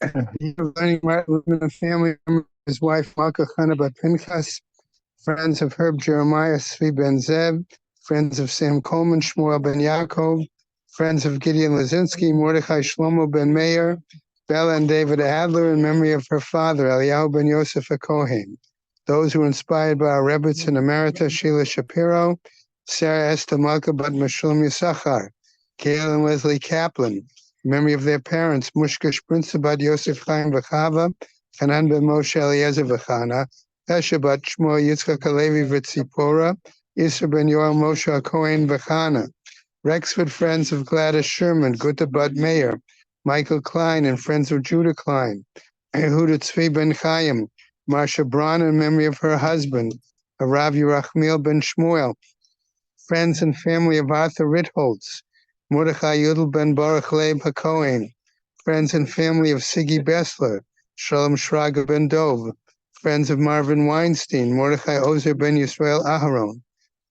Learning Martin living in a family, his wife Malka Chana Bat Pinchas, friends of Herb Jeremiah Svi Ben Zev, friends of Sam Coleman Shmuel Ben Yaakov, friends of Gideon Lazinski, Mordechai Shlomo Ben Meir, Bella and David Adler in memory of her father Eliyahu Ben Yosef Kohen. Those who were inspired by our Rebbetzin in Emerita, Sheila Shapiro, Sarah Esther Malka Bat Meshulam Yisachar, Gail and Leslie Kaplan, in memory of their parents, Mushka Sprinza Bat Yosef Chaim V'Chava, Hanan Ben Moshe Eliezer V'Chana, Esha Bat Shmuel Yitzchak Alevi V'Tzipora, Isra Ben Yoel Moshe Cohen V'Chana, Rexford Friends of Gladys Sherman, Gutta Bat Meir, Michael Klein and Friends of Judah Klein, Yehuda Tzvi Ben Chaim, Marsha Braun in memory of her husband, Rav Yerachmiel Ben Shmuel, friends and family of Arthur Ritholtz, Mordechai Yudel Ben Baruch Leib HaKohen, friends and family of Siggy Bessler, Shalom Shraga Ben Dov, friends of Marvin Weinstein, Mordechai Ozer Ben Yisrael Aharon.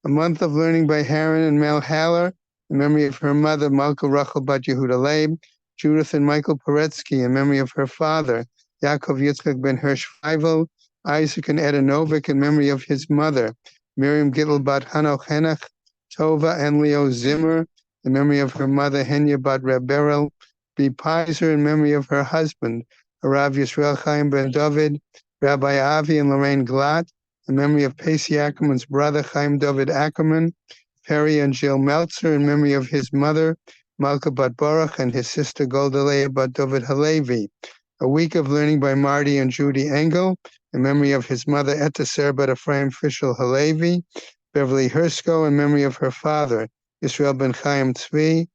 A month of learning by Haran and Mel Haller, in memory of her mother, Malka Rachel Bat Yehuda Leib, Judith and Michael Poretsky, in memory of her father, Yaakov Yitzchak Ben Hirsch Feivel, Isaac and Eda Novik, in memory of his mother, Miriam Gittel Bat Hanoch Henach, Tova and Leo Zimmer, in memory of her mother, Henya Bat Reberel, B. Pizer, in memory of her husband, Rav Yisrael Chaim Ben David, Rabbi Avi and Lorraine Glatt, in memory of Pacey Ackerman's brother, Chaim David Ackerman, Perry and Jill Meltzer, in memory of his mother, Malka Bat Baruch, and his sister, Golda Leah Bat David Halevi. A week of learning by Marty and Judy Engel, in memory of his mother, Etta Serbat Ephraim Fischel Halevi, Beverly Hersko, in memory of her father, Israel Ben Chaim Tzvi,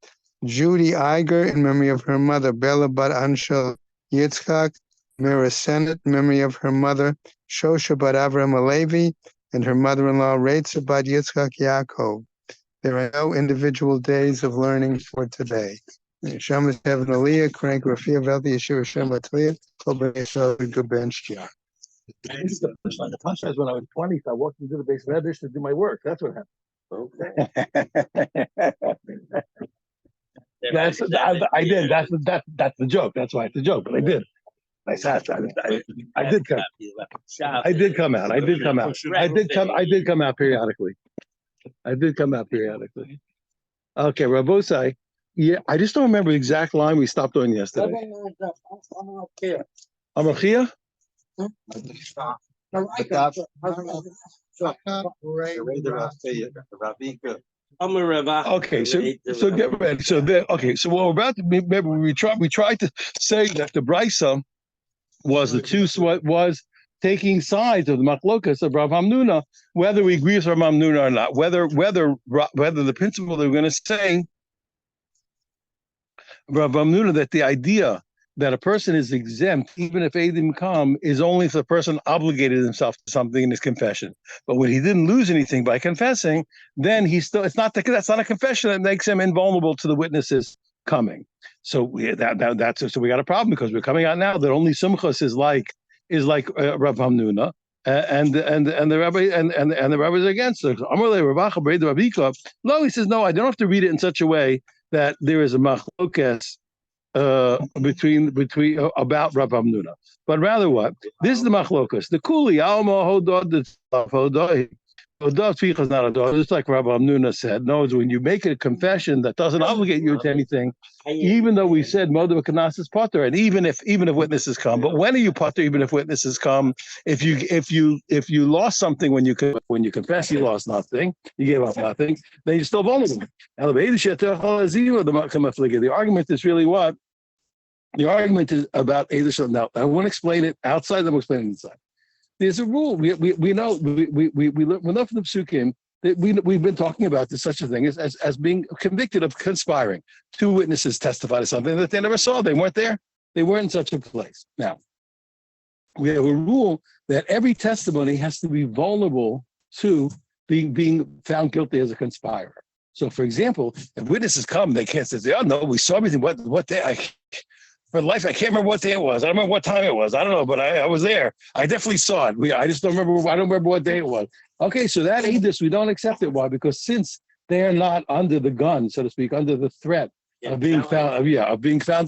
Judy Iger, in memory of her mother, Bella Bat Anshel Yitzchak, Mira Sennett, in memory of her mother, Shosha Bat Avram Alevi, and her mother-in-law, Reitza Bat Yitzchak Yaakov. There are no individual days of learning for today. Shamas Heaven Aliyah, Crank Rafia Velti Yeshua Shem Latliya, Kobe Yeshua Gubenshia. The punchline is when I was 20, so I walked into the base Reddish to do my work. That's what happened. Okay. I did. That's the joke. That's why it's a joke. But I did. I sat. I did come. I did come out. I did come out. I did come out periodically. Okay, Rabosai. Yeah, I just don't remember the exact line we stopped on yesterday. Amachia? Okay, so get ready. So what we're about to remember, we tried to say that the Brisa was taking sides of the machlokas of Rav Hamnuna, whether we agree with Rav Hamnuna or not, whether the principle that we're going to say Rav Hamnuna, that the idea that a person is exempt, even if Eidim come, is only if the person obligated himself to something in his confession. But when he didn't lose anything by confessing, then that's not a confession that makes him invulnerable to the witnesses coming. So we got a problem, because we're coming out now that only Sumchus is like Rav Hamnuna, and the rabbi and the rabbi is against it. No, he says no. I don't have to read it in such a way that there is a machlokes between about Rav Hamnuna, but rather what? This is the machlokas. The kuli alma hodod hodoi. Hodod is not a dog. Just like Rav Hamnuna said, no, it's when you make a confession that doesn't obligate you to anything, even though we said modav kanas is potter, and even if witnesses come. But when are you potter? Even if witnesses come, if you lost something when you confess, you lost nothing, you gave up nothing, then you're still vulnerable. The argument is really what? The argument is about Eidah. Now, I want to explain it outside, then we'll explain it inside. There's a rule. We know from the psukim that we've been talking about this such a thing as being convicted of conspiring. Two witnesses testified to something that they never saw. They weren't there. They weren't in such a place. Now, we have a rule that every testimony has to be vulnerable to being found guilty as a conspirer. So, for example, if witnesses come, they can't say, "Oh no, we saw everything." What day? For life, I can't remember what day it was. I don't remember what time it was. I don't know, but I was there. I definitely saw it. I just don't remember. I don't remember what day it was. Okay, so that edus, we don't accept it. Why? Because since they are not under the gun, so to speak, under the threat of being found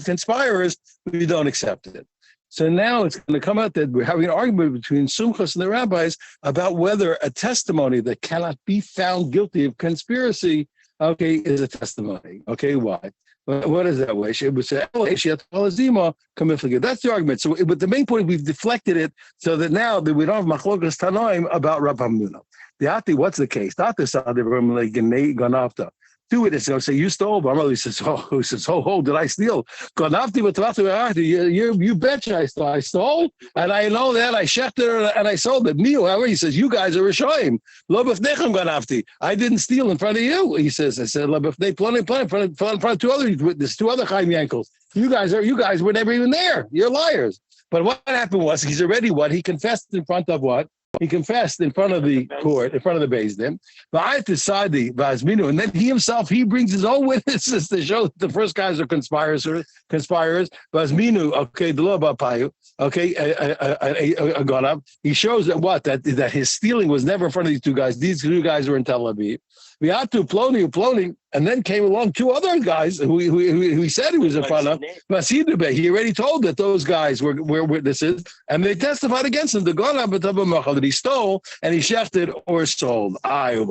conspirers, we don't accept it. So now it's going to come out that we're having an argument between Sumchus and the rabbis about whether a testimony that cannot be found guilty of conspiracy, okay, is a testimony. Okay, why? What is that way? It would say, that's the argument. So, but the main point, we've deflected it so that now that we don't have machlokas tanoim about Rav Hamnuna. What's the case? Do it. It's going to say, you stole. He says, did I steal? You betcha I stole. I stole, and I know that I shechted and I sold it. However, he says, you guys are Rishoyim. I didn't steal in front of you. He says, I said, in front of two other witnesses, two other Chaim Yankels. You guys were never even there. You're liars. But what happened was, he's already what? He confessed in front of what? He confessed in front of the court, in front of the Beis Din. And then he himself, he brings his own witnesses to show that the first guys are conspirators. Vazminu, okay, the law about Payu, okay, got up. He shows that what? That his stealing was never in front of these two guys. These two guys were in Tel Aviv. Ploni, and then came along two other guys who he said he was in front of. He already told that those guys were witnesses, and they testified against him. That he stole and he shechted or sold. So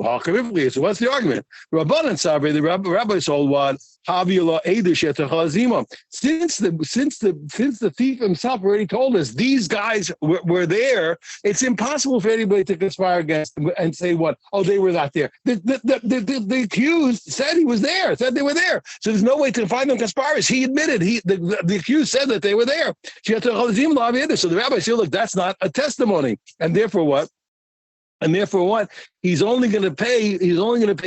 what's the argument? Rabbanan Sabri, the rabbi sold what? Since the thief himself already told us these guys were there, it's impossible for anybody to conspire against them and say what? Oh, they were not there. The accused said he was there, said they were there. So there's no way to find them conspirators. He admitted, the accused said that they were there. So the rabbi said, look, that's not a testimony. And therefore what? He's only going to pay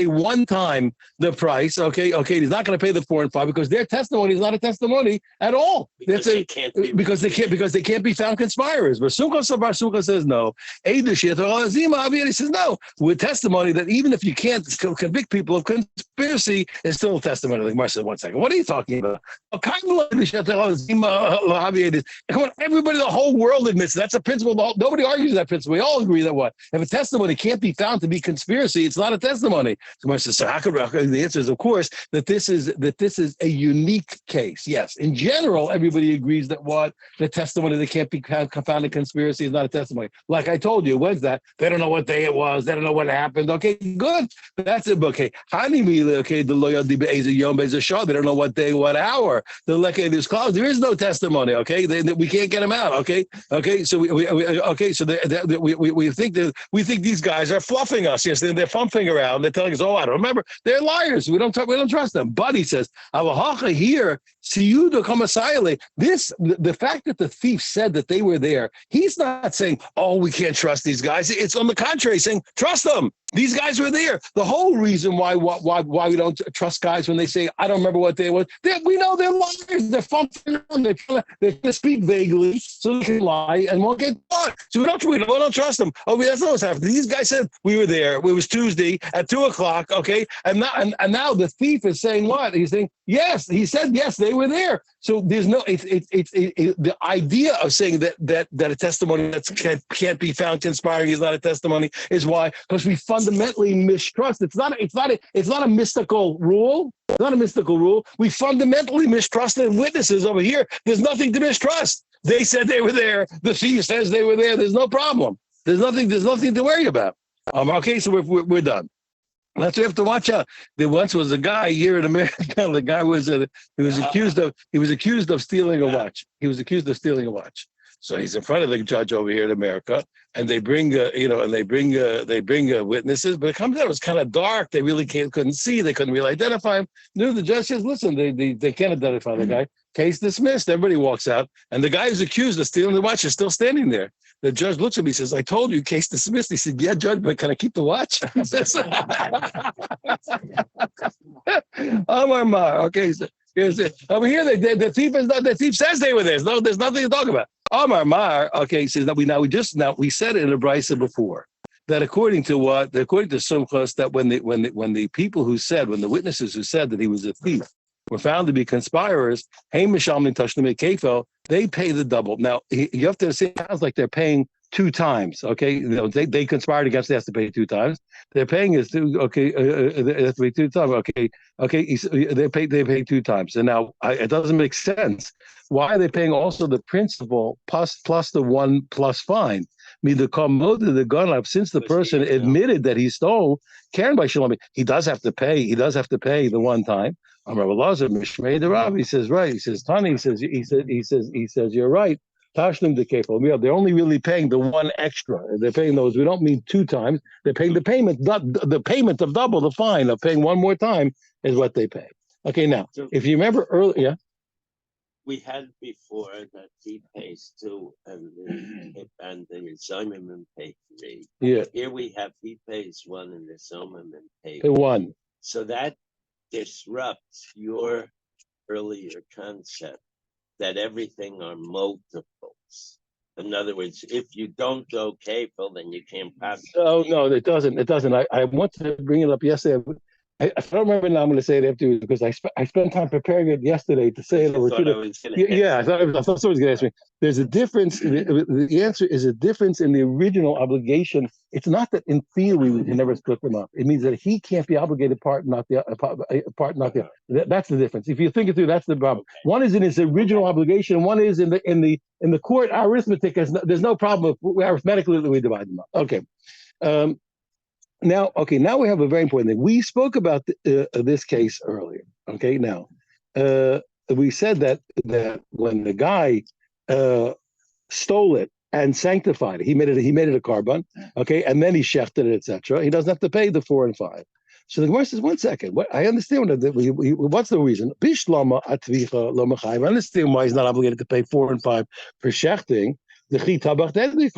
one time the price. Okay. He's not going to pay the 4 and 5 because their testimony is not a testimony at all. Because they can't be found conspirators. But Sukkah says no. He says no. With testimony that even if you can't convict people of conspiracy, it's still a testimony. Like Mark said, 1 second. What are you talking about? Come on, everybody, the whole world admits that's a principle. Nobody argues that principle. We all agree that what? If a testimony can't be found to be conspiracy, it's not a testimony. So the answer is, of course, that this is a unique case. Yes, in general, everybody agrees that what? The testimony that can't be found in conspiracy is not a testimony. Like I told you, when's that? They don't know what day it was. They don't know what happened. Okay, good. That's it. Okay, okay, they don't know what day, what hour. The leked is closed. There is no testimony. Okay, we can't get them out. Okay. So we think these guys are fluffing us. Yes, they're fluffing around. They're telling us, I don't remember. They're liars. We don't trust them. But he says, here, the fact that the thief said that they were there, he's not saying, we can't trust these guys. It's on the contrary, saying, trust them. These guys were there. The whole reason why we don't trust guys when they say, I don't remember what day it was, we know they're liars. They're functioning around. They're trying to speak vaguely so they can lie and won't get caught. So we don't trust them. That's not what's happening. These guys said we were there. It was Tuesday at 2:00. Okay. And now the thief is saying what? He's saying, yes, he said, yes, they were there. So there's no, the idea of saying that a testimony that can't be found conspiring is not a testimony is why? Because we fundamentally mistrust. It's not a mystical rule. It's not a mystical rule. We fundamentally mistrusted witnesses over here. There's nothing to mistrust. They said they were there. The thief says they were there. There's no problem. There's nothing to worry about. Okay, so we're done. That's what we have to watch out. There once was a guy here in America. The guy was accused of stealing a watch. He was accused of stealing a watch. So he's in front of the judge over here in America, and they bring witnesses. But it comes out it was kind of dark. They really couldn't see. They couldn't really identify him. The judge says, "Listen, they can't identify the guy. Case dismissed." Everybody walks out, and the guy who's accused of stealing the watch is still standing there. The judge looks at me and says, "I told you, case dismissed." He said, "Yeah, judge, but can I keep the watch?" Amar Mar. Okay, so here's it. Over here, the thief is not. The thief says they were there. No, there's nothing to talk about. Amar Mar. Okay, he says that we said it in a brisa before that according to Sumchus, that when the witnesses who said that he was a thief were found to be conspirators, they pay the double. Now, you have to say, it sounds like they're paying two times. Okay, they conspired against. They have to pay two times. They're paying us two. Okay, they have to pay two times. Okay. They pay two times, and now it doesn't make sense. Why are they paying also the principal plus the one plus fine? Me the commode the gun up since the person admitted that he stole. Karen by Shalom, he does have to pay. He does have to pay the one time. Rabbi Lazar Mishmei the Rav. He says right. He says Tani. He says you're right. Tashlim de Kefal. They're only really paying the one extra. They're paying those. We don't mean two times. They're paying the payment. The payment of double the fine of paying one more time is what they pay. Okay, now if you remember earlier, we had before that he pays two and the Zimmerman pay three. Yeah. Here we have he pays one and the Zimmerman pay one. So that disrupts your earlier concept that everything are multiples. In other words, if you don't go kafel, then you can't possibly. Oh no, it doesn't. It doesn't. I wanted to bring it up yesterday. I don't remember now. I'm going to say it afterwards because I spent time preparing it yesterday to say it over two. Yeah, I thought someone was going to ask me. There's a difference. The answer is a difference in the original obligation. It's not that in theory we can never split them up. It means that he can't be obligated part, not the not the other. That's the difference. If you think it through, that's the problem. One is in his original obligation. One is in the court arithmetic. There's no problem arithmetically that we divide them up. Okay. Now we have a very important thing. We spoke about this case earlier. Okay, now we said that when the guy stole it and sanctified it, he made it a carbon. Okay, and then he shechted it, etc. He doesn't have to pay the 4 and 5. So the Gemara says, 1 second. I understand what's the reason. I understand why he's not obligated to pay 4 and 5 for shechting. Because when he's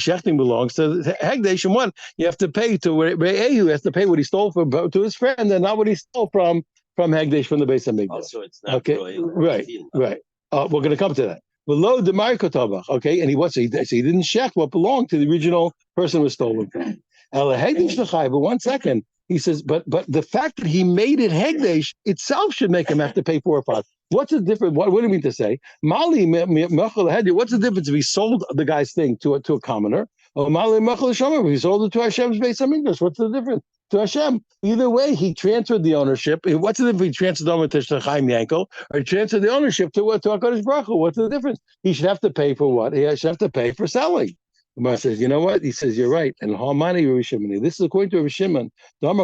shechting belongs to Hegdesh, and one you have to pay to Re'ehu has to pay what he stole to his friend, and not what he stole from Hegdesh from the base of Migdash. Also, it's not okay, right. We're going to come to that. Below the Marikotabach, okay, and he didn't shech what belonged to the original person was stolen from. But 1 second, he says, but the fact that he made it Hegdesh itself should make him have to pay 4 or 5. What's the difference? What do you mean to say? What's the difference if he sold the guy's thing to a commoner? Or if he sold it to Hashem's Beis HaMikdash? What's the difference? To Hashem. Either way, he transferred the ownership. What's the difference if he transferred the ownership to Chaim Yankel or he transferred the ownership to HaKadosh Baruch Hu? What's the difference? He should have to pay for what? He should have to pay for selling. Gemara says, you know what? He says, you're right. And this is according to Rabbi Shimon. That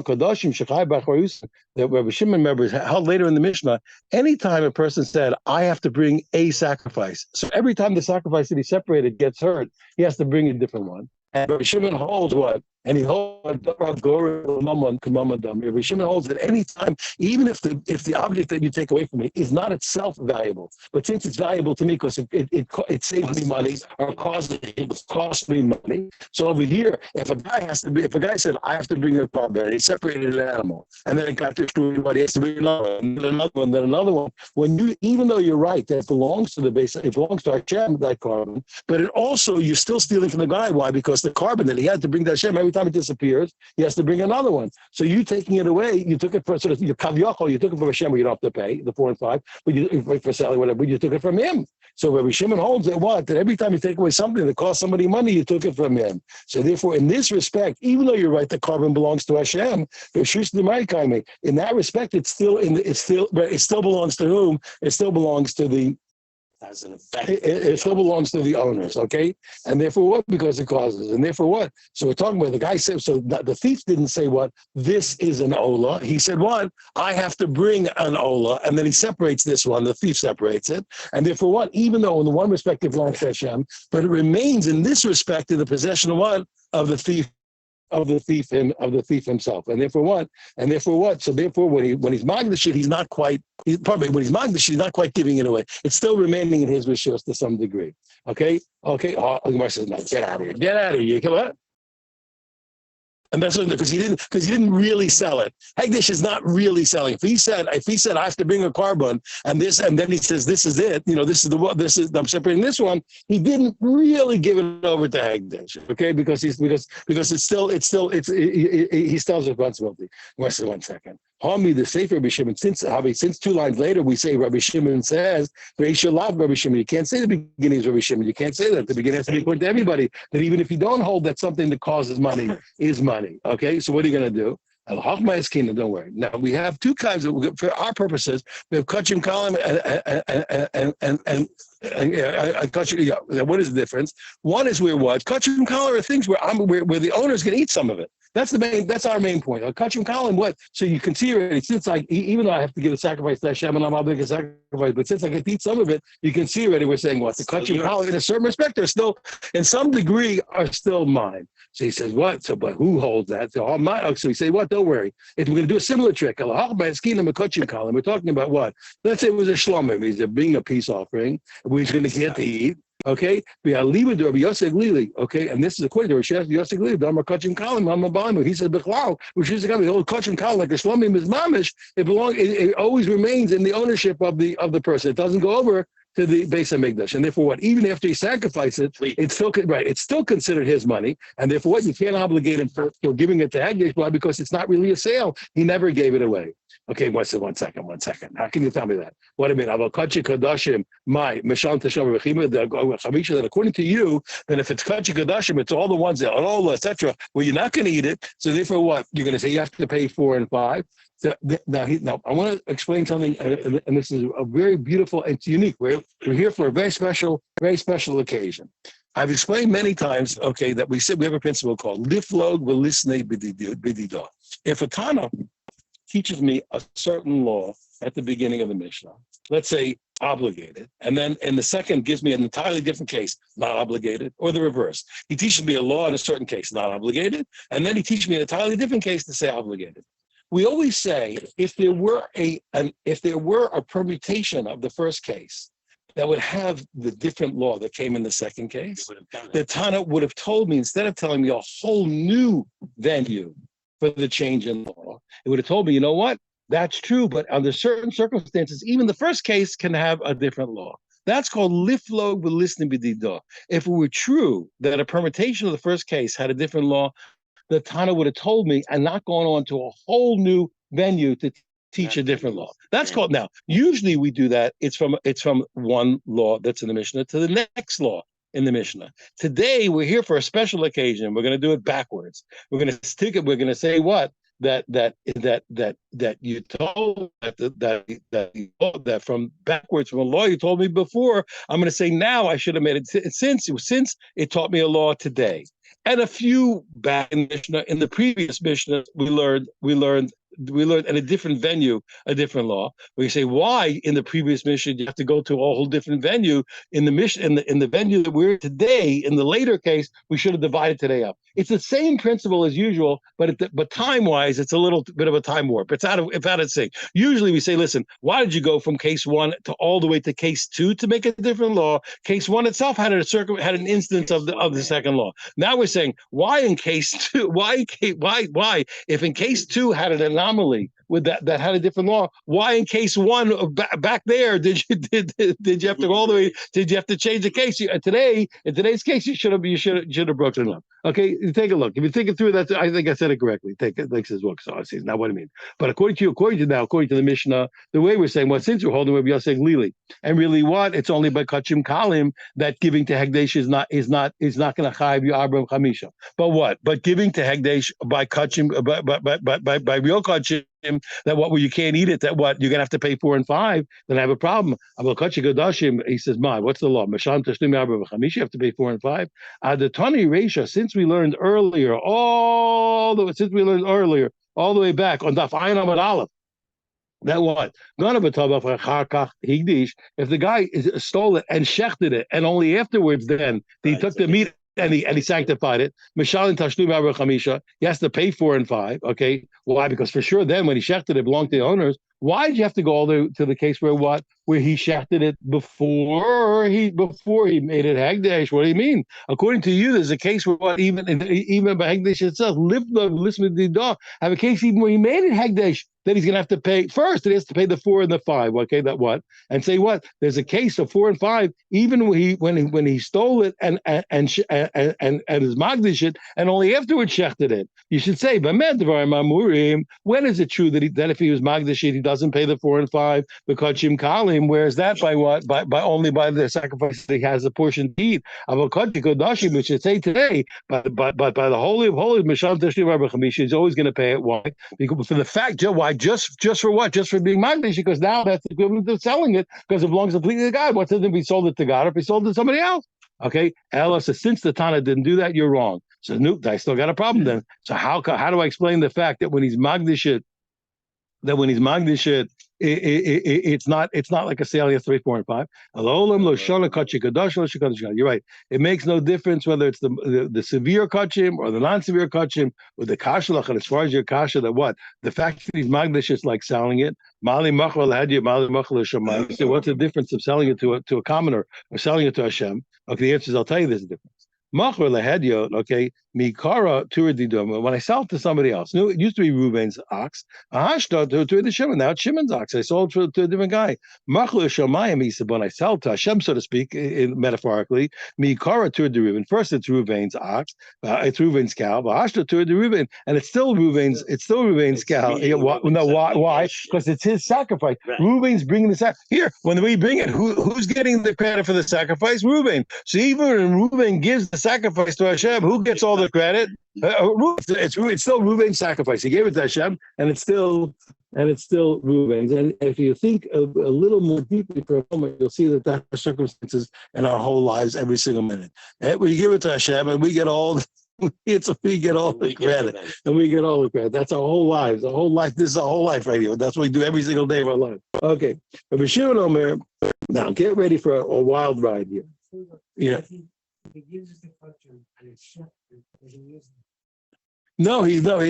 Rabbi Shimon members held later in the Mishnah. Anytime a person said, I have to bring a sacrifice. So every time the sacrifice that he separated gets hurt, he has to bring a different one. And Rabbi Shimon holds what? And he holds Rabbi Shimon holds that any time, even if the object that you take away from me is not itself valuable, but since it's valuable to me because it saves me money or cost me money. So over here, if a guy said I have to bring a carbon, and he separated an animal, and then it got destroyed, he has to bring another one, then another one. Even though you're right that it belongs to the base, it belongs to Hashem, that carbon, but it also you're still stealing from the guy. Why? Because the carbon that he had to bring to Hashem every time it disappears, he has to bring another one. So you taking it away, you took it for sort of your kavyachol, you took it from Hashem where you don't have to pay the 4 and 5, but you for selling whatever, but you took it from him. So Rabbi Shimon holds that every time you take away something that costs somebody money, you took it from him. So therefore, in this respect, even though you're right, the carbon belongs to Hashem. In that respect, it still belongs to whom? It still belongs to the. As an effect. It still belongs to the owners, okay? And therefore what? Because it causes. And therefore what? So we're talking about the guy said, so the thief didn't say what? This is an ola. He said what? I have to bring an ola. And then he separates this one. The thief separates it. And therefore what? Even though in the one respect it belongs to Hashem, but it remains in this respect in the possession of what? Of the thief himself. And therefore what? So therefore when he's magdash it, he's not quite giving it away. It's still remaining in his rishos to some degree. Okay? Gemara says, no, get out of here. You come on. And that's because he didn't really sell it. Hegdish is not really selling. If he said I have to bring a carbon and then he says this is it, I'm separating this one. He didn't really give it over to Hegdish, okay? Because he still has responsibility. 1 second. Hami, the Sefer Rabbi Shimon, since 2 lines later, we say Rabbi Shimon says, Reisha Lav Rabbi Shimon. You can't say the beginning is Rabbi Shimon. You can't say that. The beginning has to be according to everybody, that even if you don't hold that something that causes money is money. Okay, so what are you going to do? Al-Hachma is kingdom, don't worry. Now, we have two kinds of, for our purposes, we have Kachim Kalim and Kachim, yeah, what is the difference? One is where what? Kachim Kalim are things where the owner's going to eat some of it. That's our main point. Kachim Kalim, what? So you can see already, since even though I have to give a sacrifice to Hashem and I'm obligated to sacrifice, but since I get to eat some of it, you can see already we're saying what? The Kachim Kalim, in a certain respect, are still, in some degree, are still mine. So he says, what? So, but who holds that? So he says, what? Don't worry. If we're going to do a similar trick, we're talking about what? Let's say it was a shlomim. He's being a peace offering. We're going to get to eat. Okay, okay, and this is according to Rashi Yosef Glili. Damar Kachim Kalim, I'm a Balimu. He said, "Bechlau, which is the old Kachim Kalim, like the Shlomim is mamish. It always remains in the ownership of the person. It doesn't go over to the Beis Hamikdash, and therefore, what? Even after he sacrifices it, it's still right. It's still considered his money, and therefore, what? You can't obligate him for giving it to Hagdish. Why? Because it's not really a sale. He never gave it away. Okay, one second. How can you tell me that? What do I mean? That according to you, then if it's kachi kadashim, it's all the ones that are etc. Well, you're not going to eat it. So therefore, what? You're going to say you have to pay 4 and 5. So now I want to explain something, and this is a very beautiful. It's unique. We're here for a very special occasion. I've explained many times, okay, that we have a principle called liflog v'lisnei b'didah. If a Tana teaches me a certain law at the beginning of the Mishnah, let's say obligated, and then in the second gives me an entirely different case, not obligated, or the reverse. He teaches me a law in a certain case, not obligated, and then he teaches me an entirely different case to say obligated. We always say if there were a permutation of the first case that would have the different law that came in the second case, the Tana would have told me, instead of telling me a whole new venue for the change in law, it would have told me, you know what? That's true, but under certain circumstances, even the first case can have a different law. That's called liflog v'lisnei b'didah. If it were true that a permutation of the first case had a different law, the Tana would have told me and not gone on to a whole new venue to teach a different law. That's called, now, usually we do that. It's from one law that's in the Mishnah to the next law in the Mishnah. Today, we're here for a special occasion. We're going to do it backwards. We're going to stick it. We're going to say what? That you told that from backwards from a law you told me before. I'm going to say now I should have made it since it taught me a law today. And a few back in Mishnah, in the previous Mishnah, we learned at a different venue, a different law. We say, why in the previous Mishnah you have to go to a whole different venue? In the Mishnah, in the venue that we're today, in the later case, we should have divided today up. It's the same principle as usual, but time-wise, it's a little bit of a time warp. It's out of sync. Usually we say, listen, why did you go from case 1 to all the way to case 2 to make a different law? Case 1 itself had an instance of the second law. Now we're saying, why in case 2? Why if in case 2 had an anomaly with that had a different law, why in case 1 back there did you have to go all the way? Did you have to change the case? In today's case, you should have broken it up. Okay, take a look. If you think it through, that I think I said it correctly. Take it like says look. So I see now what I mean. But according to the Mishnah, the way we're saying, well, since we're holding Rabbi Yosef Glili, and really what? It's only by Kachim Kalim that giving to Hegdesh is not going to chayiv you Abram Chamisha. But what? But giving to Hegdesh by Kachim by real Kachim, that what, well, you can't eat it, that what, you're going to have to pay 4 and 5, then I have a problem. He says, what's the law? You have to pay 4 and 5. Adatani Reisha, since we learned earlier, all the way back on Daf Ayin Amud Aleph, that what? If the guy stole it and shechted it, and only afterwards then he took the meat and he sanctified it. He has to pay 4 and 5. Okay, why? Because for sure then when he shechted it belonged to the owners. Why did you have to go all the to the case where what? Where he shafted it before he made it hagdash? What do you mean? According to you, there's a case where what even by hagdash itself, listen to the dog. Have a case even where he made it hagdash that he's gonna have to pay first. He has to pay the 4 and the 5. Okay, that what? And say what? There's a case of 4 and 5, even when he stole it and is magdish it, and only afterwards shechted it. You should say, when is it true that if he was magdish it, he doesn't pay the 4 and 5 because Shim Kalim? Where's that by what? By only by the sacrifice that he has a portion to eat. We should say today, but by the holy of holies, he's always going to pay it. Why? Because for the fact, why? Just for what? Just for being magdish? Because now that's equivalent to selling it because it belongs completely to God. What's it if he sold it to God or if he sold it to somebody else? Okay, Ella says since the Tana didn't do that, you're wrong. So nope, I still got a problem then. So how do I explain the fact that when he's magdish it, it's not like a sale of 3, 4, and 5. You're right. It makes no difference whether it's the severe kachim or the non-severe kachim or the kashalach. And as far as your kasha, that what the fact that he's magdish is like selling it. Mali machal hadya, mali machal shamayim. So what's the difference of selling it to a commoner or selling it to Hashem? Okay, the answer is I'll tell you there's a difference. Machar lehedyo, okay, mikara turididum. When I sell it to somebody else, it used to be Reuben's ox. Ahashta to the Shimon. Now it's Shimon's ox. I sold to a different guy. Machar shamayim. He said when I sell to Hashem, so to speak, metaphorically, mikara to the Reuben. First, it's Reuben's ox. It's Reuben's cow. Ahashta to the Reuben, and it's still Reuben's. It's still Reuben's cow. Why? Because it's his sacrifice. Right. Reuben's bringing the sacrifice. Here, when we bring it, who's getting the credit for the sacrifice? Reuben. So even when Reuben gives the sacrifice to Hashem, who gets all the credit? It's still Reuben's sacrifice. He gave it to Hashem, and it's still Reuben's. And if you think a little more deeply for a moment, you'll see that that's the circumstances in our whole lives every single minute. And we give it to Hashem, and we get all the credit, and we get all the credit. That's our whole lives. The whole life. This is our whole life right here. That's what we do every single day of our life. Okay, Rabbi Shimon Omer. Now get ready for a wild ride here. Yeah. He uses the culture and it's no, he's not.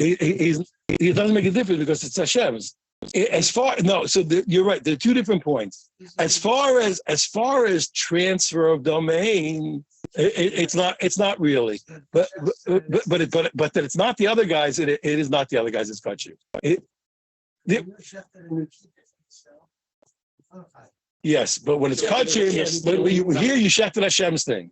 He doesn't make a difference because it's Hashem's. You're right. There are 2 different points. As far as transfer of domain, it's not really. But that it's not the other guys. It is not the other guys. It's got you. Yes, but when it's kachim, here you shafted Hashem's thing.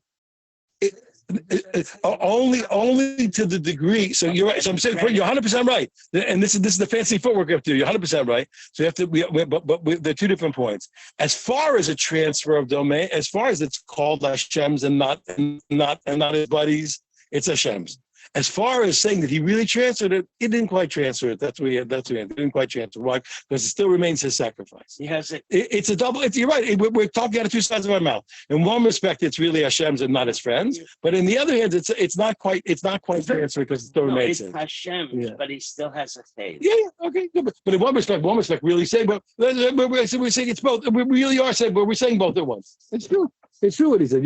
Only to the degree. So you're right. So I'm saying you're 100% right. And this is the fancy footwork you have to do. You're 100% right. So you have to. But there are 2 different points. As far as a transfer of domain, as far as it's called Hashem's and not his buddies, it's Hashem's. As far as saying that he really transferred it, he didn't quite transfer it. That's what he didn't quite transfer. Why? Because it still remains his sacrifice. He has it. It's a double. You're right. We're talking out of 2 sides of our mouth. In one respect, it's really Hashem's and not his friends. But in the other hand, it's not quite transferred because it still remains it's Hashem's, but he still has a faith. Yeah. Okay. But in one respect, really saying, but we're saying it's both. We really are saying, but we're saying both at once. It's true. It's true what he said.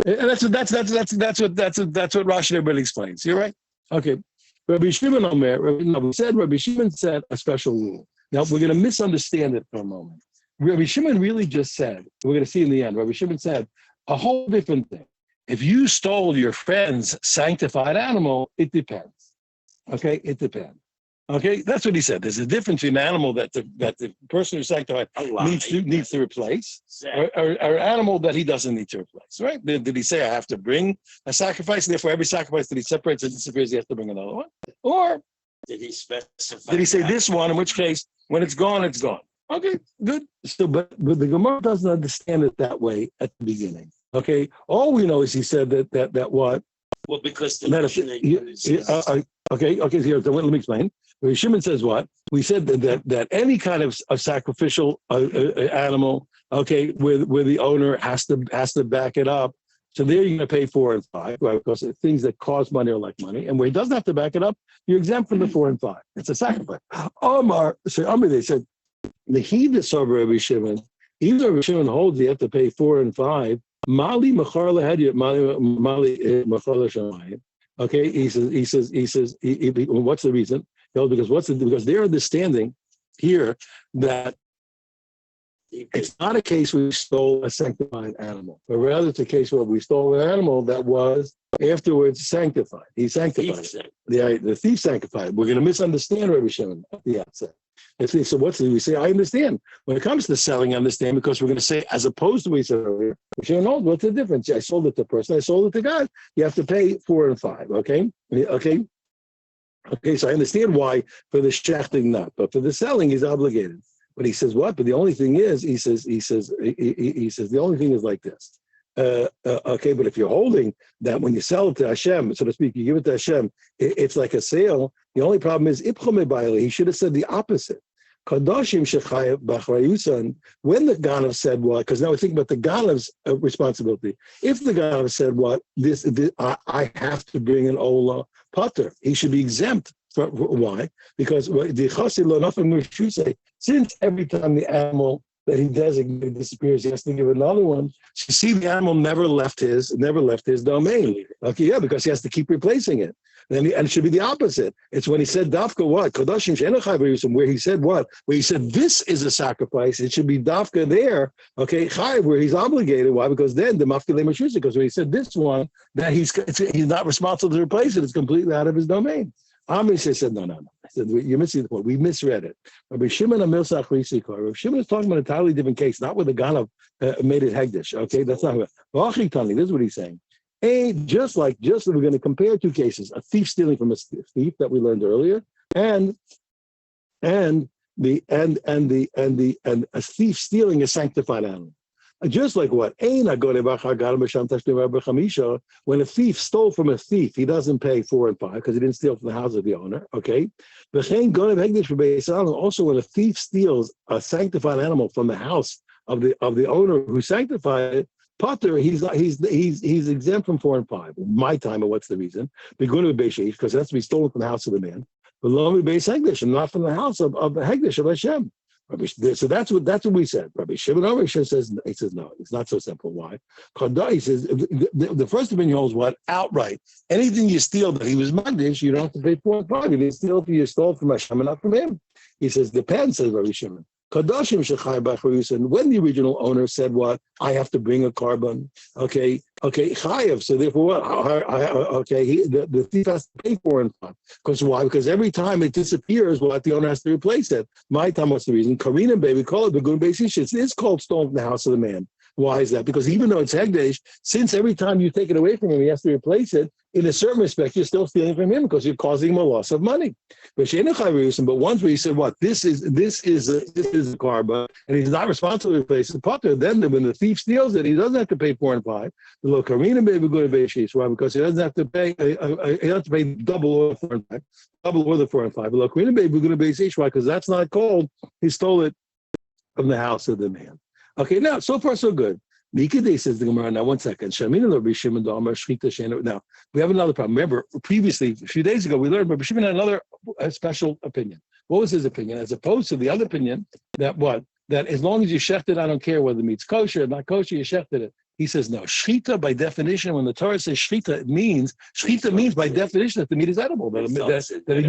And that's what Rashi everybody explains. You're right. Okay. Rabbi Shimon Omer. Rabbi Shimon said a special rule. Now we're going to misunderstand it for a moment. Rabbi Shimon really just said. We're going to see in the end. Rabbi Shimon said a whole different thing. If you stole your friend's sanctified animal, it depends. Okay, it depends. Okay, that's what he said. There's a difference between an animal that the person who's sanctified needs to replace, or an animal that he doesn't need to replace. Right? Did he say I have to bring a sacrifice, and therefore every sacrifice that he separates and disappears, he has to bring another one? Or did he specify? Did he say this one? In which case, when it's gone, it's gone. Okay, good. So, but the Gemara doesn't understand it that way at the beginning. Okay, all we know is he said that what? Well, because the okay. Here, let me explain. Shimon says what? We said that any kind of sacrificial animal, okay, where the owner has to back it up. So there you're going to pay 4 and 5, right? Because things that cost money are like money, and where he doesn't have to back it up, you're exempt from the 4 and 5. It's a sacrifice. They said the heedless over Rabbi Shimon, even though Rabbi Shimon holds you have to pay 4 and 5. Mali machar lehediyat, mali machar l'shamayim. Okay, he says. What's the reason? Because their understanding here that it's not a case where we stole a sanctified animal, but rather it's a case where we stole an animal that was afterwards sanctified. He sanctified it. The thief sanctified it. We're going to misunderstand Rabbi Shimon at the outset. So what's it? We say, I understand. When it comes to selling, I understand, because we're going to say, as opposed to what we said earlier, what's the difference? I sold it to a person, I sold it to God. You have to pay 4 and 5, okay? Okay, so I understand why for the shechting not, but for the selling, he's obligated. But he says what? But the only thing is, he says the only thing is like this. Okay, but if you're holding that when you sell it to Hashem, so to speak, you give it to Hashem, it's like a sale. The only problem is he should have said the opposite. Kadoshim shechayev b'achrayusan. When the Ganav said what? Because now we think about the Ganav's responsibility. If the Ganav said what, I have to bring an Ola Potter, he should be exempt. Why? Because the Chassid lo nafem mishusay. Since every time the animal that he designated disappears, he has to give another one. So you see, the animal never left his domain. Okay, yeah, because he has to keep replacing it. And it should be the opposite. It's when he said Dafka what? Kodashim she'enachai b'yusum, where he said what? Where he said this is a sacrifice. It should be Dafka there, okay, Chayv, where he's obligated. Why? Because then the Mafkele Mashusha, because when he said this one, that he's not responsible to replace it. It's completely out of his domain. Amish said, no. I said, you're missing the point. We misread it. Rabbi Shimon Rabbi Shimon is talking about an entirely different case, not where the Ganav made it Hegdish. Okay, that's not what. This is what he's saying. Just we're going to compare two cases: a thief stealing from a thief that we learned earlier, and a thief stealing a sanctified animal. Just like what? When a thief stole from a thief, he doesn't pay 4 and 5 because he didn't steal from the house of the owner. Okay. Also, when a thief steals a sanctified animal from the house of the owner who sanctified it, Potter, he's exempt from 4 and 5. My time, or what's the reason? Because it has to be stolen from the house of the man. But not from the house of the Hegdish of Hashem. So that's what we said. Rabbi Shimon says no, it's not so simple. Why? He says the first opinion holds what? Outright. Anything you steal that he was magdish, you don't have to pay 4 and 5. You didn't steal you stole from Hashem and not from him. He says depends, says Rabbi Shimon. When the original owner said what? I have to bring a carbon. Okay, chayav. So therefore what? The thief has to pay 4 and 5. Because why? Because every time it disappears, the owner has to replace it. My time, what's the reason? Karina, baby, call it the good basic. It is called stolen from the house of the man. Why is that? Because even though it's Hegdesh, since every time you take it away from him, he has to replace it, in a certain respect, you're still stealing from him because you're causing him a loss of money. But once where he said, what? This is a karba, and he's not responsible to replace the potter, then when the thief steals it, he doesn't have to pay 4 and 5. The low karina baby go to Beishish. Why? Because he doesn't have to pay double or 4 and 5. Double or the 4 and 5. The low karina baby go to Beishish. Why? Because that's not called, he stole it from the house of the man. Okay, now, so far, so good. Mikadeh says the Gemara, now 1 second. Now, we have another problem. Remember, previously, a few days ago, we learned Rabbi Shimon had another special opinion. What was his opinion? As opposed to the other opinion, that what? That as long as you shecht it, I don't care whether the meat's kosher or not kosher, you shechted it. He says, no, shchita by definition, when the Torah says shchita means by definition that the meat is edible, that a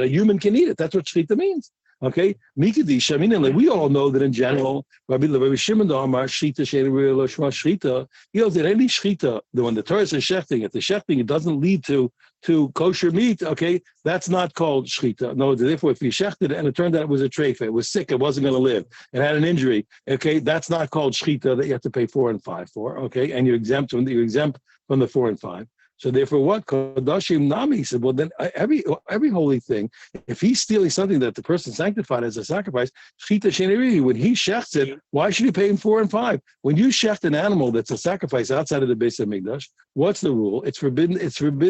human can eat it. That's what shchita means. Okay, we all know that in general, Rabbi Shimon Amar Shita Shita. He knows that any shita, when the Torah says shechting, if the shechting it doesn't lead to kosher meat, okay, that's not called shchita. No, therefore, if you shechted it and it turned out it was a treifa, it was sick, it wasn't going to live, it had an injury, okay, that's not called shchita that you have to pay 4 and 5 for, okay, and you're exempt from the 4 and 5. So therefore, what? Kodashim Nami, he said, well, then every holy thing, if he's stealing something that the person sanctified as a sacrifice, Shita Sheneri, when he shechts it, why should he pay him 4 and 5? When you shecht an animal that's a sacrifice outside of the base of Mikdash, what's the rule? It's forbidden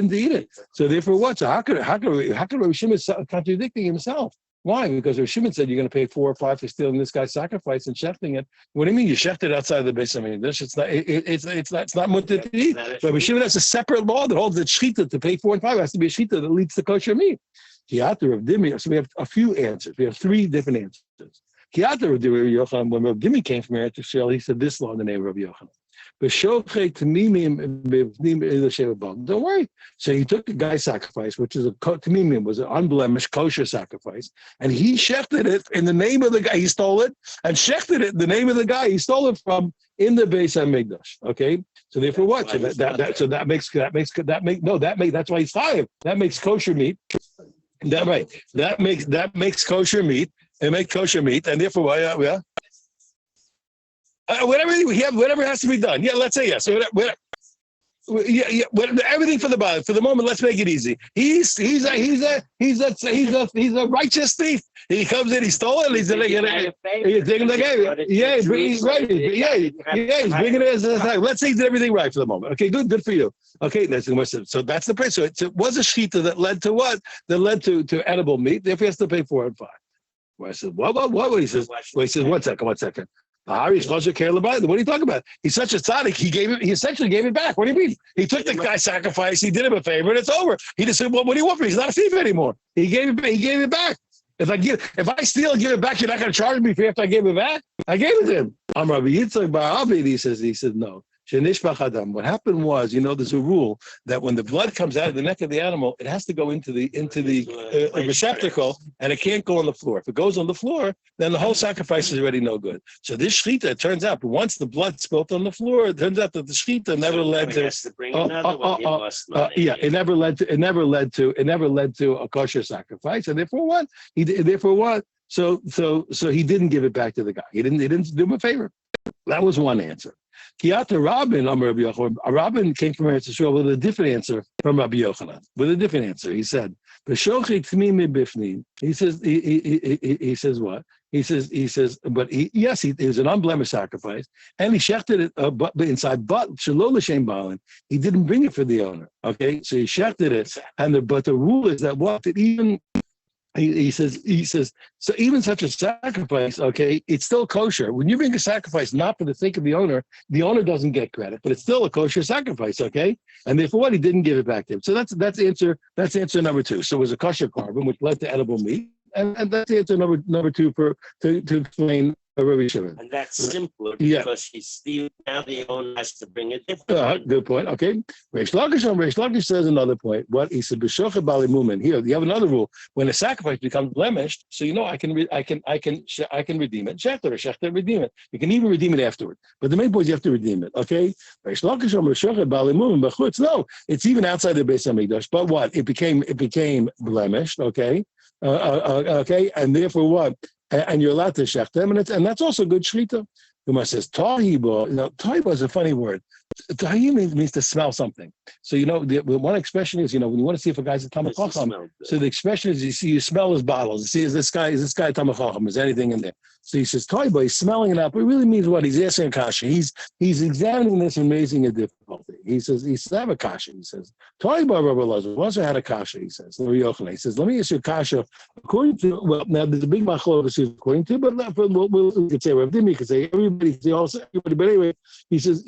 to eat it. So therefore, what? So how could Rabbi Shimon contradicting himself? Why? Because Rav Shimon said you're going to pay 4 or 5 for stealing this guy's sacrifice and shechting it. What do you mean you shecht it outside of the base of English? It's not mutter to eat. But Rav Shimon has a separate law that holds that shechita to pay 4 and 5 has to be a shechita that leads to kosher meat. Kiyater of Dimi. So we have a few answers. We have 3 different answers. Kiyater of Dimi Yochanan. When Rav Dimi came from Eretz Yisrael, he said this law in the name of Rav Yochanan. Don't worry. So he took the guy's sacrifice, which is tamimim, was an unblemished kosher sacrifice, and he shechted it in the name of the guy. He stole it and shechted it in the name of the guy he stole it from in the Beis Hamikdash. Okay, so therefore what? So that makes that's why he's chayav. That makes kosher meat. That makes kosher meat. It makes kosher meat, and therefore whatever has to be done. Yeah, let's say yes. So everything for the moment. Let's make it easy. He's a righteous thief. He comes in, he stole it. He's taking the he's bringing it as a time. Let's say he did everything right for the moment. Okay, good for you. Okay, so that's the price. So it was a shita that led to what? That led to edible meat. Therefore, he has to pay 4 and 5. Well, I said, what? He says, one second. What are you talking about? He's such a tzaddik. He essentially gave it back. What do you mean? He took the guy's sacrifice. He did him a favor, and it's over. He just said, "Well, what do you want from me? He's not a thief anymore." He gave it back. If I steal and give it back, you're not going to charge me for after I gave it back. I gave it to him. I'm Rabbi Yitzchak Bar Avi. He says no. What happened was, there's a rule that when the blood comes out of the neck of the animal, it has to go into the receptacle, and it can't go on the floor. If it goes on the floor, then the whole sacrifice is already no good. So this shechita, it turns out, once the blood spilt on the floor, it turns out that the shechita never led to. It never led to a kosher sacrifice, and therefore what? So he didn't give it back to the guy. He didn't do him a favor. That was one answer. Kiyata Rabin came from Eretz Yisrael with a different answer from Rabbi Yochanan. With a different answer, he said, He says what? He says, but it was an unblemished sacrifice, and he shechted it but inside, but shalol l'shem baalin, he didn't bring it for the owner. Okay, so he shechted it, but the rule is that what? That even He says, so even such a sacrifice, okay, it's still kosher. When you bring a sacrifice not for the sake of the owner doesn't get credit, but it's still a kosher sacrifice, okay? And therefore what? He didn't give it back to him. So that's answer number 2. So it was a kosher carbon, which led to edible meat. And that's answer number 2 to explain Rabbi Shimon. And that's simpler because he's still now the owner has to bring a different one. Good point. Okay. Reish Lakish says another point. What he said, b'shocha bali mumen. Here you have another rule. When a sacrifice becomes blemished, so I can redeem it. Shechter redeem it. You can even redeem it afterward. But the main point is you have to redeem it. Okay. Reish Lakish b'shocha bali mumen b'chutz. No, it's even outside the Beis Hamikdash. But what? It became blemished. Okay. Okay, and therefore what? And you're allowed to shech them, and that's also good shechita. Gemara says tahiba. Tahiba is a funny word. Tahiba means to smell something. So the one expression is when you want to see if a guy's a Talmid Chacham. So the expression is you smell his bottles. You see, is this guy a Talmid Chacham? Is there anything in there? So he says tahiba. He's smelling it up. It really means what? He's asking a kasha. He's examining this and raising a difficulty. He says I have a kasha. He says tahiba Rabbi Lazar also had a kasha. He says Rabbi Yochanan. He says let me ask you a kasha. According to now there's a big machlokes according to, but we could say Rav Dimi could say everybody could say also everybody. But anyway, he says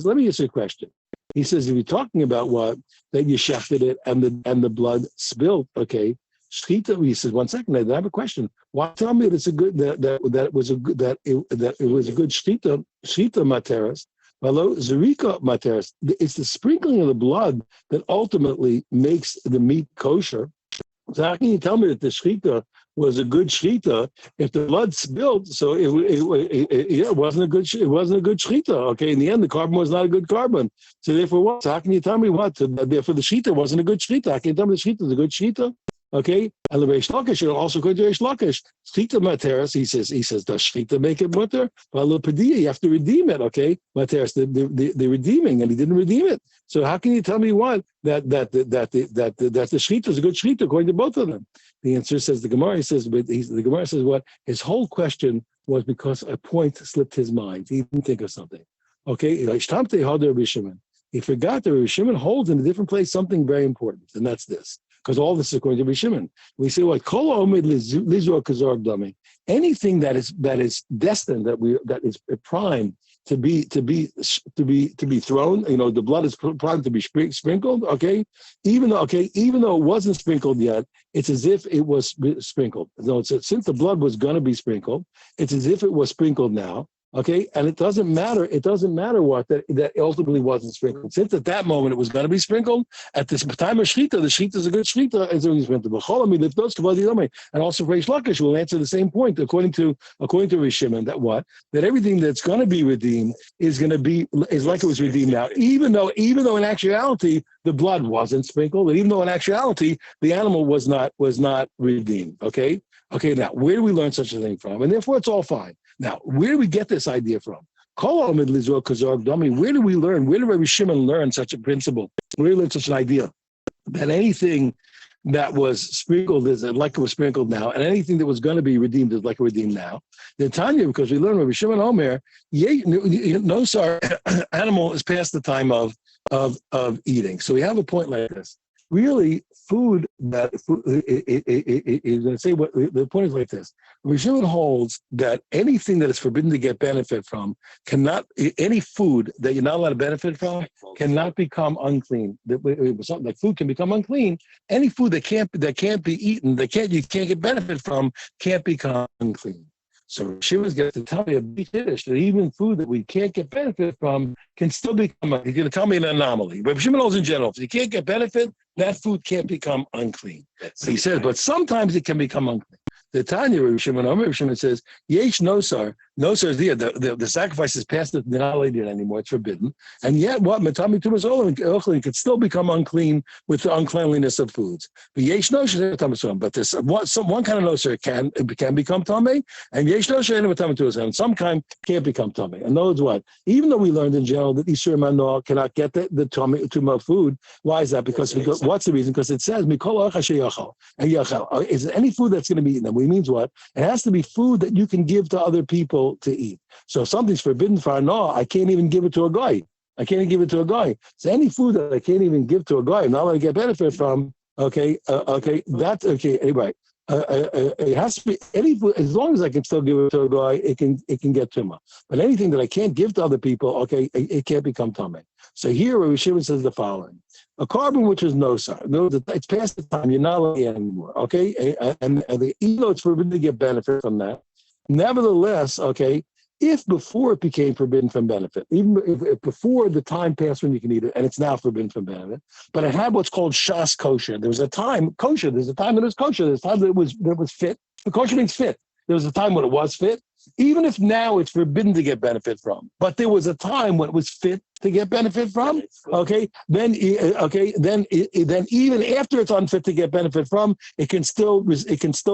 let me ask you a question. He says if you're talking about what that you shechted it and the blood spilled, okay. Shechita, he says, 1 second, I have a question. Why tell me that it's a good that it was a good shechita materas, malo zerika materas. It's the sprinkling of the blood that ultimately makes the meat kosher. So how can you tell me that the shechita was a good shechita if the blood spilled? So it wasn't a good shechita. Okay, in the end, the carbon was not a good carbon. So therefore, what? So how can you tell me what? Therefore, the shechita wasn't a good shechita. How can you tell me the shechita is a good shechita? Okay, and the Reish Lakish also go to Reish Lakish. Shchita materas, he says, does shchita make it mutter? Well, you have to redeem it. Okay, materas, the redeeming, and he didn't redeem it. So how can you tell me what that the shchita is a good shchita according to both of them? The answer says the Gemara says, the Gemara says what his whole question was because a point slipped his mind. He didn't think of something. Okay, he forgot that Rabbi Shimon holds in a different place something very important, and that's this. Because all this is according to Rabbi Shimon. We say what kol omid lizor kazor dami. Anything that is destined that is primed to be thrown. The blood is primed to be sprinkled. Okay, even though it wasn't sprinkled yet, it's as if it was sprinkled. So since the blood was going to be sprinkled, it's as if it was sprinkled now. Okay, and it doesn't matter. It doesn't matter what that ultimately wasn't sprinkled. Since at that moment it was going to be sprinkled, at this time of shechita, the shechita is a good shechita. It's always sprinkled. And also for Reish Lakish will answer the same point according to Rish Shimon that what that everything that's going to be redeemed is like it was redeemed now, even though in actuality the blood wasn't sprinkled, and even though in actuality the animal was not redeemed. Okay. Now where do we learn such a thing from? And therefore it's all fine. Now, where do we get this idea from? Where do we learn? Where did Rabbi Shimon learn such a principle? Where did he learn such an idea? That anything that was sprinkled is like it was sprinkled now, and anything that was going to be redeemed is like redeemed now. The Tanya, because we learn Rabbi Shimon Omer, no, sir, animal is past the time of eating. So we have a point like this. Really, food is going to say what the point is like this. Rishon holds that anything that is forbidden to get benefit from any food that you're not allowed to benefit from cannot become unclean. Something like food can become unclean. Any food that can't be eaten, you can't get benefit from, can't become unclean. So Shiva's going to tell me a big Kiddush that even food that we can't get benefit from can still become. He's going to tell me an anomaly. But Shimon holds in general, if you can't get benefit, that food can't become unclean. He says, but sometimes it can become unclean. The Tanya, Rabbi Shimon says, Yesh nosar. Nosar is the sacrifice is past it, they're not allowed it anymore, it's forbidden. And yet what? Matami Tumas Olin could still become unclean with the uncleanliness of foods. But Yesh nosar, but there's one kind of nosar can become tummy, and Yesh nosar and some kind can't become tummy. And those what? Even though we learned in general that Isur Manor cannot get the tummy food, why is that? Because what's the reason? Because it says Mikol Achashayachal and Yachal. Is any food that's going to be eaten? Which means what? It has to be food that you can give to other people to eat. So if something's forbidden for Anah, I can't even give it to a guy. So any food that I can't even give to a guy, I'm not going to get benefit from. That's okay. Anyway, it has to be any food. As long as I can still give it to a guy, it can get tumah. But anything that I can't give to other people, it can't become tumah. So here, Rabbi Shimon says the following: a carbon which is nosar, it's past the time, you're not allowed to eat anymore. Okay, and even though it's forbidden to get benefit from that, nevertheless, if before it became forbidden from benefit, even if before the time passed when you can eat it, and it's now forbidden from benefit, but it had what's called shas kosher. There was a time kosher. There's a time that it was kosher. There's a time that it was fit. The kosher means fit. There was a time when it was fit. Even if now it's forbidden to get benefit from, but there was a time when it was fit to get benefit from. Then even after it's unfit to get benefit from, it can still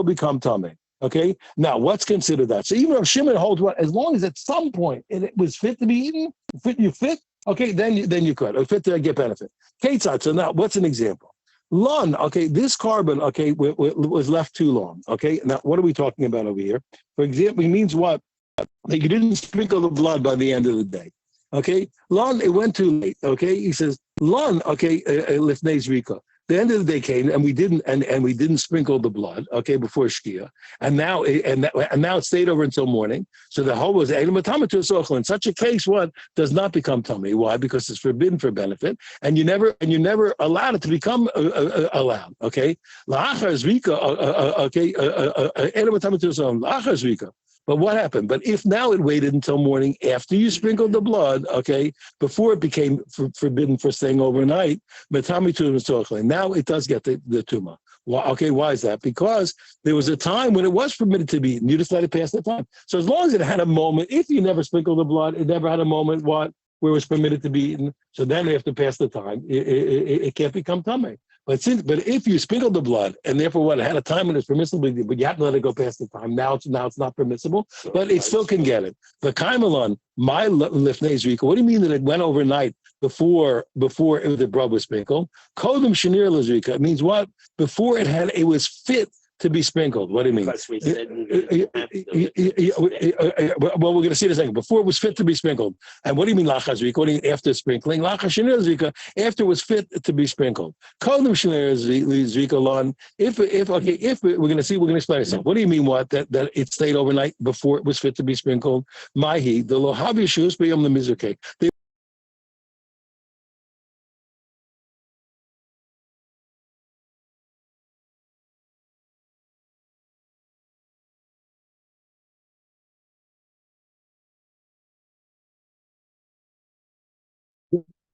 become tummy. Okay. Now, what's considered that? So even if Shimon holds what, as long as at some point it was fit to be eaten, you fit. Okay, then you could. Or fit to get benefit. Ketzad. So now, what's an example? Lun, this carbon, was left too long. Okay, now what are we talking about over here? For example, it means what? That you didn't sprinkle the blood by the end of the day. Okay, Lun, it went too late. Okay, he says, Lun, lifnei zrika. The end of the day came, and we didn't sprinkle the blood, before Shkia, and now it stayed over until morning. So the whole was in such a case, what does not become tummy? Why? Because it's forbidden for benefit, and you never allowed it to become allowed. Okay, but what happened? But if now it waited until morning after you sprinkled the blood, before it became forbidden for staying overnight, now it does get the tumah. Why is that? Because there was a time when it was permitted to be eaten. You just let it pass the time. So as long as it had a moment, if you never sprinkled the blood, it never had a moment where it was permitted to be eaten. So then after pass the time, it can't become tummy. But if you sprinkled the blood and therefore it had a time when it's permissible, but you have to let it go past the time. Now it's not permissible, but it still can get it. The kaimalon, my lifnei zrika. What do you mean that it went overnight before the blood was sprinkled? Kodem shenir lazrika. It means what? Before it was fit to be sprinkled. What do you mean? Because we said well, we're going to see in a second. Before it was fit to be sprinkled. And what do you mean lachas zrika? What do you mean after sprinkling? Lachas shenir zrika, after it was fit to be sprinkled. Kodem shenir zrika lon. If we're going to explain it. What do you mean what? That it stayed overnight before it was fit to be sprinkled? Mahi, the lohav yeshus b'yom the mizukek.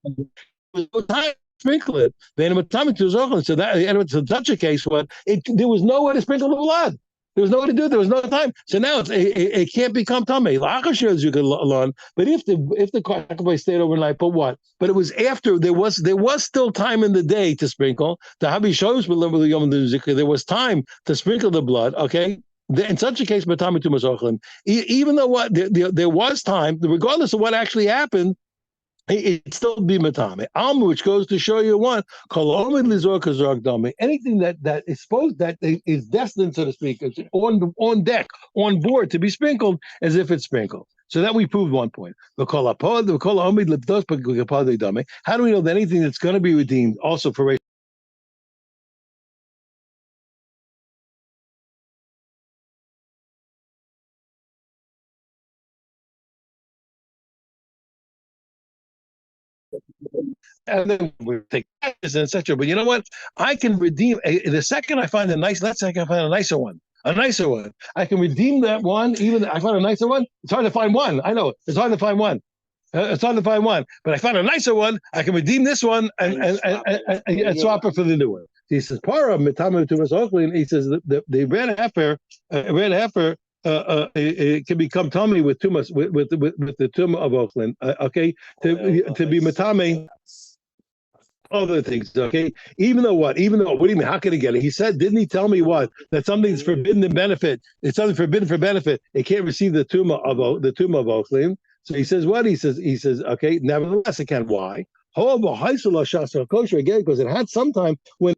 There was no time to sprinkle it. Then so that so such a case, there was no way to sprinkle the blood. There was no way to do it. There was no time. So now it can't become tummy. Shows you could learn, but if the kohen stayed overnight, but what? But it was after there was still time in the day to sprinkle. The Habi shows there was time to sprinkle the blood. Okay. In such a case, even though there was time, regardless of what actually happened, it'd still be matame. Alma, which goes to show you one, anything that is supposed that is destined, so to speak, is on deck, on board to be sprinkled, as if it's sprinkled. So that we proved one point. How do we know that anything that's going to be redeemed also for and then we take this and etc. But you know what? I can redeem the second I find let's say I can find a nicer one. I can redeem that one. Even I find a nicer one. It's hard to find one. I know it's hard to find one. It's hard to find one. But I found a nicer one. I can redeem this one and swap it for the new one. He says, "Para mitama to us Oakland." He says the red heifer. It can become tummy with tumas with the tumor of Oakland. Okay, to be matame other things. Okay, even though what do you mean? How can he get it? He said, didn't he tell me what that something's forbidden in benefit? It's something forbidden for benefit. It can't receive the tumor of Oakland. So he says what? He says okay. Nevertheless, it can. Why? Kosher again because it had some time when.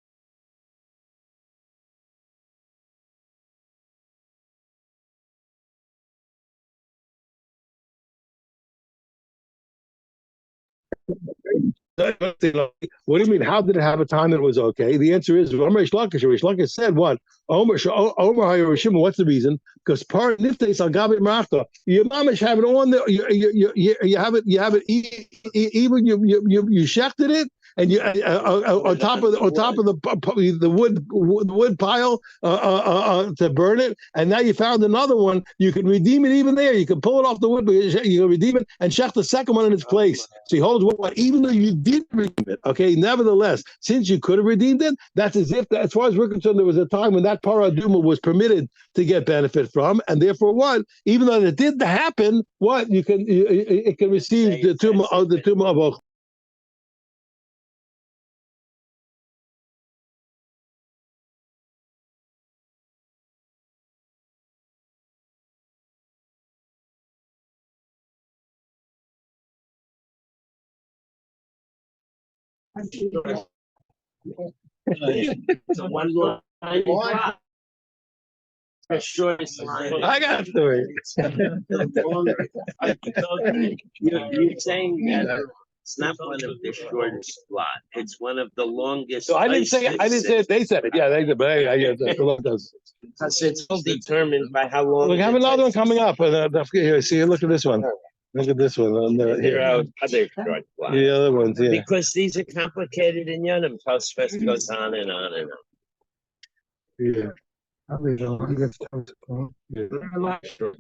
What do you mean? How did it have a time that it was okay? The answer is Rish Lakish said what? What's the reason? Because part niftes al gabit marachta. Your mamish have it on the you have it even you shechted it and you on top of the wood pile to burn it, and now you found another one. You can redeem it even there. You can pull it off the wood, but you can redeem it and shech the second one in its place. So he holds what even though you did redeem it, okay. Nevertheless, since you could have redeemed it, that's as if as far as we're concerned, there was a time when that paraduma was permitted to get benefit from, and therefore what? Even though it did happen, what it can receive the tumor of So one line. The shortest line. I got through it. You're saying that it's not one of the shortest plot. It's one of the longest. So I didn't say it. They said it. Yeah, they did. But because it's determined by how long. We have another one coming up. Here, see, look at this one. Look at this one. Here, other short plots. The other ones, yeah. Because these are complicated in Yonim. Tosfos goes on and on and on. Yeah. Probably the longest. Yeah. There are a lot of short.